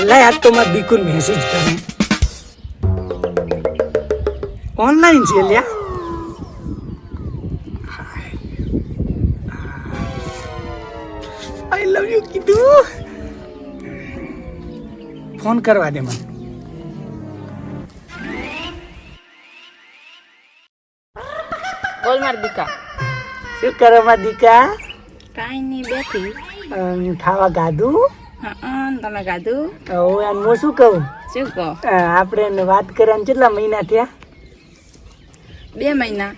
લે આજ તો મારે દીકુન મેસેજ કરે ઓનલાઈન છે લ્યા આઈ લવ યુ કીધું ફોન કરવા દે મને બોલ માર દીકા શું કરો માર દીકા કાઈ નહીં બેઠી ખાવા ગાધું હા તમે ગાધું હવે હું શું કહું શું કહો આપણે વાત કરવાની કેટલા મહિના થયા 2 મહિના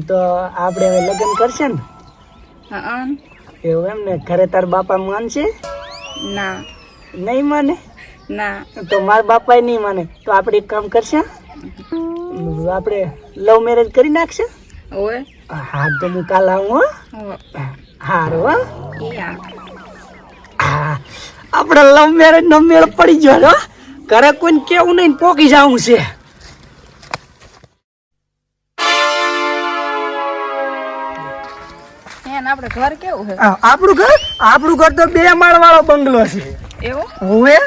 તો આપણે હવે લગ્ન કરશે ને હા એવું એમ ને ઘરે તાર બાપા માનશે ના નહીં માને ના તો મારા બાપા નહીં માને તો આપણે એક કામ કરશે આપણે લવ મેરેજ કરી નાખશે ઓય હા તો હું કાલ આવું હારું હો હા આપણે લવ મેરેજ નો મેળ પડી ગયો હો ઘરે કોઈને કેવું નહીં પોકી જવું છે આપણે ઘર કેવું છે આપણું ઘર તો 2 માળ વાળો બંગલો છે એવું હોવે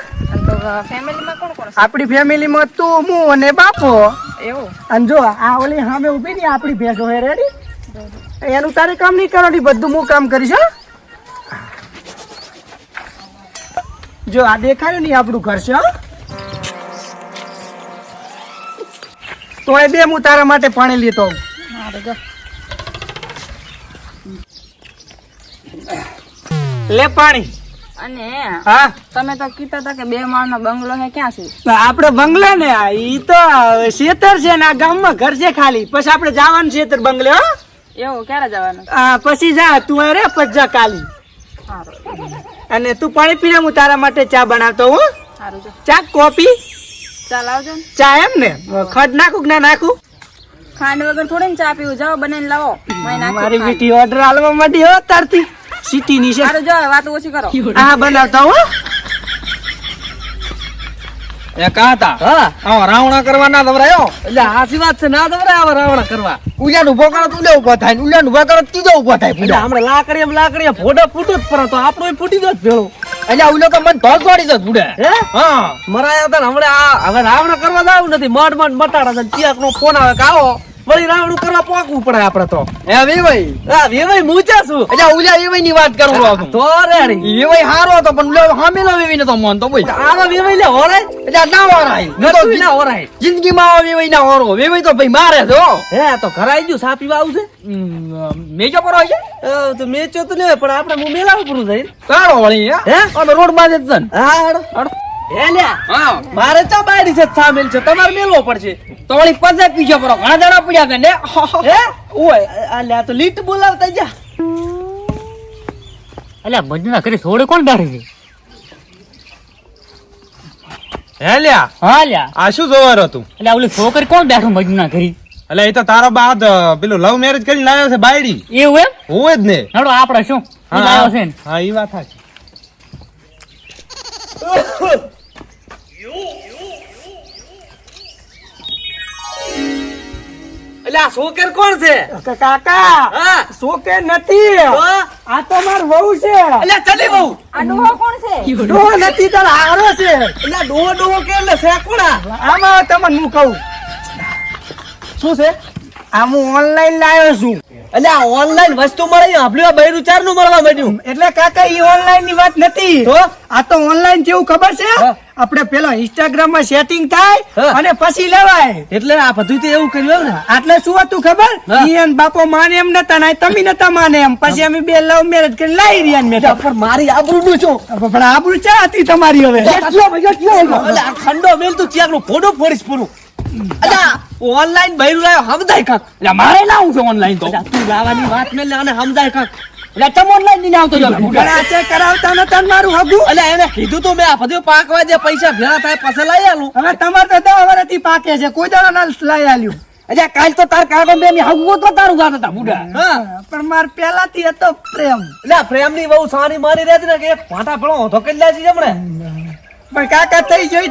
તો ફેમિલીમાં કોણ કોણ છે આપણી ફેમિલીમાં તું હું અને બાપો એવું અને જો આ ઓલી સામે ઉભી રહી આપણી ભેંસો હે રેડી એનું તારે કામ નહીં કરવાનું બધું હું કામ કરીશ હો જો આ દેખાયું નહીં આપણું ઘર છે હો તો એ બે હું તારા માટે પાણી લેતો આવું લે પાણી અને હા તમે તો કીધા હતા કે 2 માળનો બંગલો હે ક્યાં છે આપડે બંગલા ને ઈ તો શેતર છે ને આ ગામમાં ઘર છે ખાલી પછી આપડે જવાનું શેતર બંગલે હો એવું ક્યારે જવાનું પછી જા તું અરે પછી જા કાલી અને તું પાણી પીને હું તારા માટે ચા બનાવતો હું સારું છે ચા કોફી ચા લાવજો ને ચા એમ ને ખડ નાખું કે ના નાખું ખાંડ વગર થોડી ચા પીવું જાઓ બનાવીને લાવો મારી બેટી ઓર્ડર આલવા માંડી હો તારથી સિટી ની છે સારું જો વાત ઓછી કરો હા બનાવતા હો એ કાતા હા આવા રાવણા કરવા ના દવરાયો એટલે આસી વાત છે ના દવરાય આવા રાવણા કરવા ઉલ્યાન ઉભો કરો તું ઉભો થાય ઉલ્યાન ઉભા કરો ત્રીજો ઉભો થાય એટલે હમણાં લાકડી ફોટો ફૂટો જ પર તો આપણો ફૂટી ગયો ભેળો એટલે ઉલ્યો તો મને ધોળ છોડી દો બુડે હે હા મરાયા હતા હમણાં હવે રાવણા કરવા જાવ નથી મડ મટાડા છે ચિયાક નો ફોન આવે કે આવો વળી રાવણું કરવા પોકવું પડે આપડે તો હે વેવાઈ હા વેવાઈ મૂચા છું એટલે ઉલ્યા વેવાઈ ની વાત કરું છું તો રેડી વેવાઈ હારો હતો પણ ઉલ્યો હામેલો વેવાઈ નતો મન તો બોલ આવા વેવાઈ લે હોરાય એટલે ના વરાય નતું ના હોરાય જિંદગીમાં આવા વેવાઈ ના હોરો વેવાઈ તો ભાઈ મારે છો હે તો ઘરાઈ ગયું સા પીવા આવશે મેજો પર હોય તો મેચો તો નહીં પણ આપણે હું મેલાવું પૂરું થઈ કાળો વળી હે અમે રોડ માં જ છે હા હડો હે લ્યા હા મારે તો બાયડી છે સામેલ છે તમારે મેલવો પડશે તો વળી પચાસ પીજો પર ઘણા જણા પડ્યા કે ને હે ઓય આ લ્યા તો લીટ બોલાવતા જા અલ્યા મંજુના ઘરે થોડે કોણ બેઠે છે હે લ્યા હા લ્યા આ શું જોવાનું હતું એટલે ઓલી છોકરી કોણ બેઠું મંજુના ઘરે એટલે એ તો તારો બાદ પેલું લવ મેરેજ કરીને લાવ્યો છે બાયડી એવું એમ હોય જ ને હેડો આપણે શું ઈ લાવ્યો છે ને હા એ વાત સાચી એટલે આ છોકર કોણ છે કાકા હા છોકર નથી આ તો માર વહુ છે એટલે ચલી વહુ આ ડોહો કોણ છે ડોહો નથી તાર હારો છે એટલે ડોહો કે એટલે શેકોડા આમાં તમને હું કહું શું છે આ હું ઓનલાઈન લાવ્યો છું એટલે આ ઓનલાઈન વસ્તુ મળી આપણું બૈરું ચાર નું મળવા માંડ્યું એટલે કાકા ઈ ઓનલાઈન ની વાત નથી તો આ તો ઓનલાઈન કેવું ખબર છે આપણે પેલો ઇન્સ્ટાગ્રામ માં સેટિંગ થાય અને પછી લેવાય એટલે આ બધું તો એવું કર્યું ને એટલે શું હતું ખબર ઈ એન બાપો માને એમ નતા ને તમે નતા માને એમ પછી અમે બે લવ મેરેજ કરી લાવી રહ્યા ને મેટા પણ મારી આબરૂ નું શું પણ આબરૂ ચા હતી તમારી હવે એટલે આ ખંડો મેલ તું ચિયાક નો ફોટો ફોડીશ પૂરું અલા ઓનલાઈન બૈરું લાયો સમજાય કાક એટલે મારે લાવું છે ઓનલાઈન તો તું લાવવાની વાત મેલ અને સમજાય કાક એટલે તમ ઓનલાઈન ની આવતો જો ચેક કરાવતા ન તન મારું હગું એટલે એને કીધું તો મે આ બધું પાકવા દે પૈસા ભેળા થાય પછી લઈ આલું હવે તમાર તો 10 વર્ષથી પાકે છે કોઈ દાડા ના લઈ આલ્યું અજા કાલ તો તાર કાકો બે ની હગું તો તારું ગાત હતા બુડા હા પણ માર પહેલાથી હતો પ્રેમ એટલે પ્રેમ ની બહુ સારી મારી રહેતી ને કે પાટા ભળો તો કેટલા છે જમણે પણ કાકા થઈ ગયો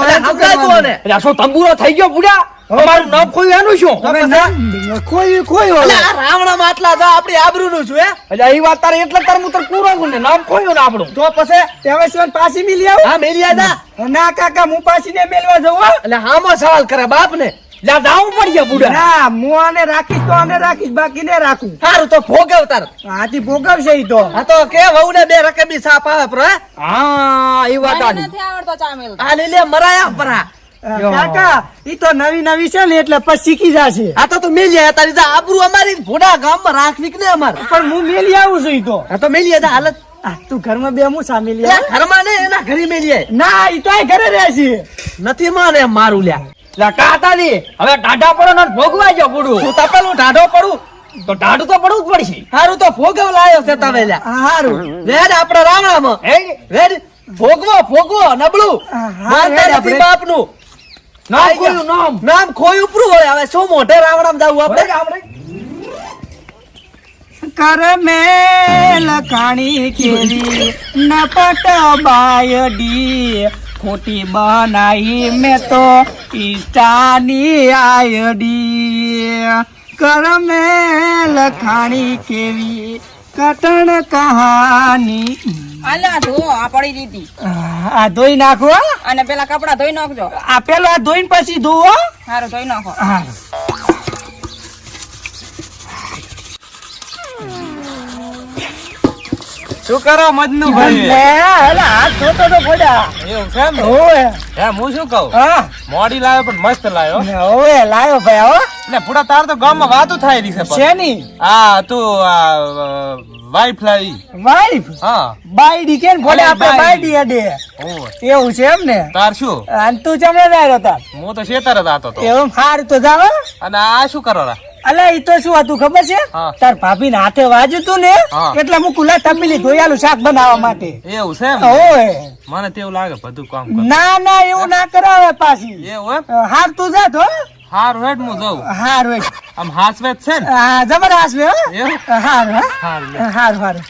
હવે સમજાય તો ને એટલે શું તંબુરો થઈ ગયો બુડા અમારું નામ ખોયું એનું શું તમે ના ખોયું એટલે આ રાવણા માટલા જો આપણી આબરૂનું છું હે એટલે એ વાત તારે એટલે તાર હું તને પૂરો છું ને નામ ખોયું ને આપણું તો પછી તેવા સિવાય પાછી મિલી આવું હા મેલિયા જા ના કાકા હું પાછી ને મેલવા જવું હો. એટલે હામાં સવાલ કરે બાપ ને જા દાવું પડી ગયા બુડા ના હું આને રાખીશ તો આને રાખીશ બાકી ને રાખું સારું તો ભોગવ તાર હાથી ભોગવશે ઈ તો હા તો કે વહુ ને બે રકબી સાપ આવે પર હે? હા એ વાત મને આની નથી આવડતો ચા મેલ આ લીલે મરાયા પર આ. કાકા ઈ તો નવી નવી છે ને એટલે પછી શીખી જશે આ તો તું મેલિયા તારી જા આબરૂ અમારી ભોડા ગામમાં રાખવી કે ને અમાર પણ હું મેલી આવું છું ઈ તો હા તો મેલિયા જા હાલત તું ઘરમાં બે હું સા મેલી એટલે ઘરમાં ને એના ઘરે મેલિયા ના ઈ તો ઘરે રહેશે નથી માને એમ મારું લ્યા લા કાતાજી હવે ટાઢા પડો ને ભોગવા જો બુડું તું તપેલું ઢાઢો પડું તો ટાઢું તો પડવું જ પડશે સારું તો ભોગવ લાયો છે તમે લ્યા હારું રેડ આપડા રાવણામાં હે રેડ ભોગવો નબળું હા, માનતા રેડ નથી આપણે. બાપનું નામ ખોયું નામ નામ ખોયું ઉપરું હોય હવે શું મોઢે રાવણામાં જાવું આપણે કર મેલ કાણી કેરી નપટ બાયડી ખોટી બનાઈ મેં તો ઈષ્ટાની આયડી કર મેલ ખાણી કેવી કટણ કહાની અલ્યા ધો આ પડી દીધી આ ધોઈ નાખો હો. અને પેલા કપડા ધોઈ નાખજો આ પેલો આ ધોઈને પછી ધોવો સારું ધોઈ નાખો હા શું કરો મજનુ ભાઈ લે, અલા, હાથ ધોતો તો પડ્યા એવું છે એમ ને? ઓવે હે હું શું કહું હા મોડી લાવ્યો પણ મસ્ત લાવ્યો ઓવે લાયો ભાઈ હો એટલે પૂરા તાર તો ગામમાં વાતું થાય રહી છે પણ. શેની હા તું વાઈફ લાવી વાઈફ હા બાયડી કે ભોલે અલા, આપણે બાયડી. બાયડી અડે ઓવે. એવું છે એમ ને તાર શું અને તું ચમડે જાય હતા હું તો શેતર જ આતો તો એવું હારું તો જાવ અને આ શું કરો રા અલા ઈ તો શું હતું ખબર છે હા. તાર ભાભી ને હાથે વાજ્યું તું ને હા. એટલે હું કુલા તપેલી ધોયાલું શાક બનાવવા માટે એવું છે એમ ને? ઓય મને તેવું લાગે બધું કામ કર ના ના એવું ના કરાવે પાછી એવું એમ હાર તું જા તો હારું હેડ હું જઉં હારું હોય આમ હાસવે જ છે ને હા જબરદસ્ત હો એવું હારું હા હારું લે. હારું હારું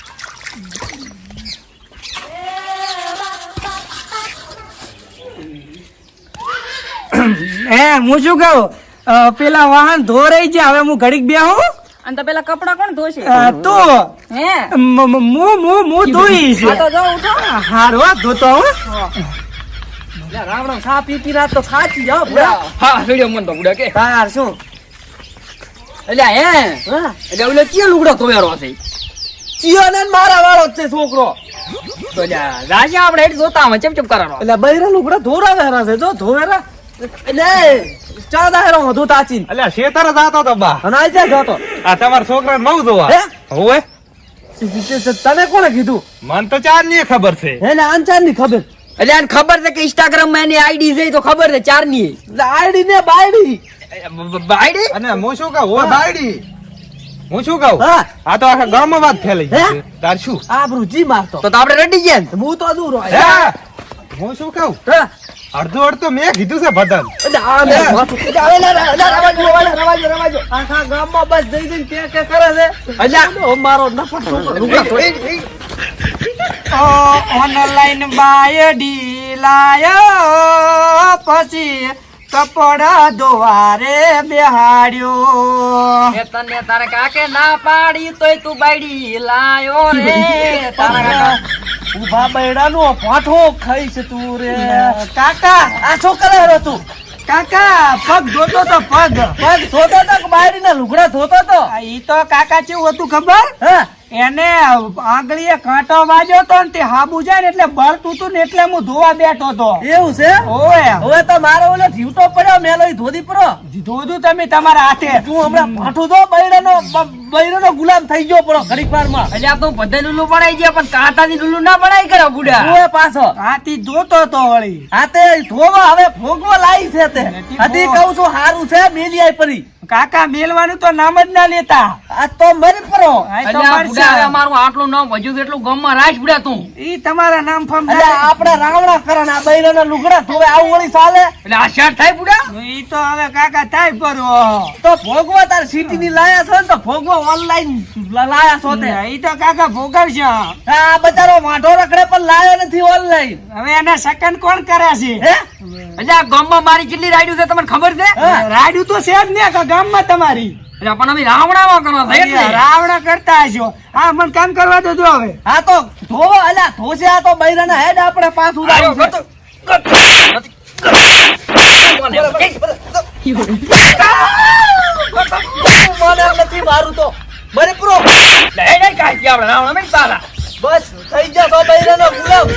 હે હું શું કહું પેલા વાહન ધોરાઈ છે હવે હું ઘડીક બેહું અને તો પેલા કપડા કોણ ધોશે તું હે હું ધોઈશ આ તો જો ઉઠો હારું હો, ધોતો હું રાવણા સા પી રાત તો સાચી જાઓ ભૂડા હા રેડિયો મન તો બુડા કે તાર શું એટલે હે હા એટલે ઓલે કે લુગડો તોયારો છે ચિયો ને મારા વાળો જ છે છોકરો તો લ્યા રાજા આપણે હેઠ જોતા હોય ચમ ચમ કરવાનો એટલે બૈરા લુગડા ધોરા વેરા છે જો ધોવેરા એટલે ચા દાયરો વધુ તાચી અલ્યા શેતર જ આતો તો બા અને આ જ્યાં જતો આ તમારા છોકરા નવ જોવા હે? હોવે તને કોણે કીધું મને તો ચાર ની ખબર છે હે ને આંચાર ની ખબર એટલે આને ખબર છે કે ઇન્સ્ટાગ્રામ માં એની આઈડી છે તો ખબર છે 4 ની એટલે આઈડી ને બાયડી આઈડી અને હું શું કહું ઓ બાયડી હું શું કહું હા આ તો આખા ગામમાં વાત ફેલાઈ ગઈ હે? છે. તાર શું આબરૂ જી મારતો તો આપણે રડી ગયા ને હું તો દૂર હે હું શું કહું હે અડધું અડધું મેં કીધું છે બદલ એટલે આ લે માથું એટલે હવે લે રવાજો આખા ગામમાં બસ જઈ જઈને કે કરે છે એટલે મારો નફો લુગડા ધોઈ ઓનલાઈન બાયડી લાયો પછી કપડા ધોવારે બેહાડ્યો તને તારા કાકે ના પાડી તોય તું બાયડી લાયો રે તારા કાકા ઉભા બૈડાનો પાઠો ખાઈ છે તું રે કાકા આ શું કરે રો તું કાકા પગ ધોતો તો પગ પગ ધોતો તો કે બાયડીના લુગડા ધોતો તો ઈ તો કાકા કેવું હતું ખબર હા એને આંગળીએ કાંટો વાગ્યો તો ને તે હાબુ જાય ને એટલે બળતું તું ને એટલે હું ધોવા બેઠો તો એવું છે ઓય હવે તો મારો ઓલો જીવતો પડ્યો મેલો ધોધી પડ્યો ધોધું તમે તમારા હાથે તું હમણાં પાઠું દો બૈરાનો ગુલામ થઈ ગયો પડો ઘડીક વારમાં એટલે આ તો બધે લુલુ બનાઈ ગયા પણ કાંતાની લુલુ ના બનાઈ કરે બુડા તું પાછો હાથી ધોતો તો વળી હાથે ધોવા હવે ભોગવો લાવી છે તે હજી કહું છું હારું છે મેલી આઈ પરી કાકા મેલવાનું તો નામ જ ના લેતા. આ તો મરી પરો. આ તો અલ્યા મરશે. બુડા, હવે મારું આટલું નામ વધ્યું એટલું ગામમાં રાખ બુડા તું. ઈ તમારા નામ ફામ એટલે આપણે રાવણા કરે આ બૈરાના લુગડા ધોવે આવું વળી ચાલે. એટલે આ શર્ટ થાય બુડા. ઈ તો હવે કાકા થાય પરો. તો ભોગવા તાર સિટી ની લાયા છો ને તો ભોગવા ઓનલાઈન લાયા છો તે. ઈ તો કાકા ભોગવશે. આ બચારો વાંઢો રખડે પણ લાયો નથી ઓનલાઈન. હવે એના સેકન્ડ કોણ કરે છે? હે એટલે આ ગામમાં મારી કેટલી રાઈડ્યું છે તમને ખબર છે? રાડ્યું તો છે જ ને ગામમાં તમારી. એટલે પણ અમે રાવણામાં કરો છે એટલે. રાવણ કરતા હશો. હા મને કામ કરવા દો જો હવે. આ તો ધોવા અલ્યા ધોશે આ તો બૈરાના હેડ આપણે પાછું આયો, ઉડાડ્યું છે. મને એમ નથી મારું તો મરી પરો. બસ થઈ ગયા તો બૈરાનો ગુલામ.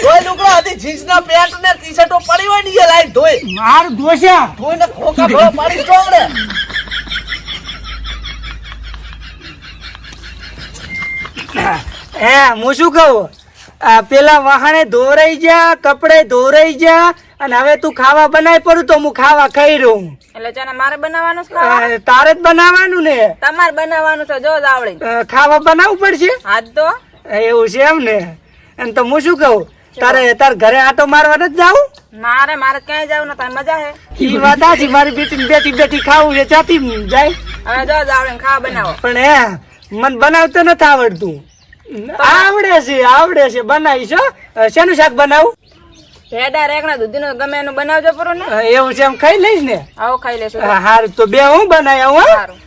ધોઈ લુગડા હતી જીન્સના પેન્ટ ને ટી-શર્ટો પડી હોય ને એ લાઈન ધોઈ મારું દોસ્યા. ધોઈને ખોખા ભરો પાડી ચોંગડે. હું શું કહું, આ પેલા વાહણે ધોરાઈ જા, કપડે ધોરાઈ જા, અને હવે તું ખાવા બનાય પડું તો હું ખાવા ખાઈ રહું. એટલે છે ને મારે બનાવવાનું છે ખાવા? તારે જ બનાવવાનું ને. તમારે બનાવવાનું છે જો જ આવડે. ખાવા બનાવવું પડશે. હાથ તો એવું છે એમ ને. અને તો હું શું કહું, તાર ઘરે આટો મારવા નથી જાવું? મારે ક્યાંય જવું નથી. મજા હે? ઈ વાત સાચી. મારી બેટી બેઠી બેઠી ખાવું છે ચાતી જાય. હવે જો જ આવડે ને ખાવા બનાવો. પણ મને બનાવતો નથી આવડતું. આવડે છે બનાવીશ હો. શેનું શાક બનાવું? ભેડા રેકણા દૂધીનું ગમે એનું બનાવજો પૂરું ને. એવું છે એમ ખાઈ લઈશ ને. આવો ખાઈ લેશું. હારું તો બે હું બનાવી આવું. સારું.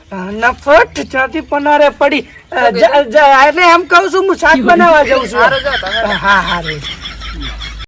નફટ છાતી પનારે પડી. એટલે એમ કહું છું હું શાક બનાવવા જઉં છું. સારું જો તો. હા હારું.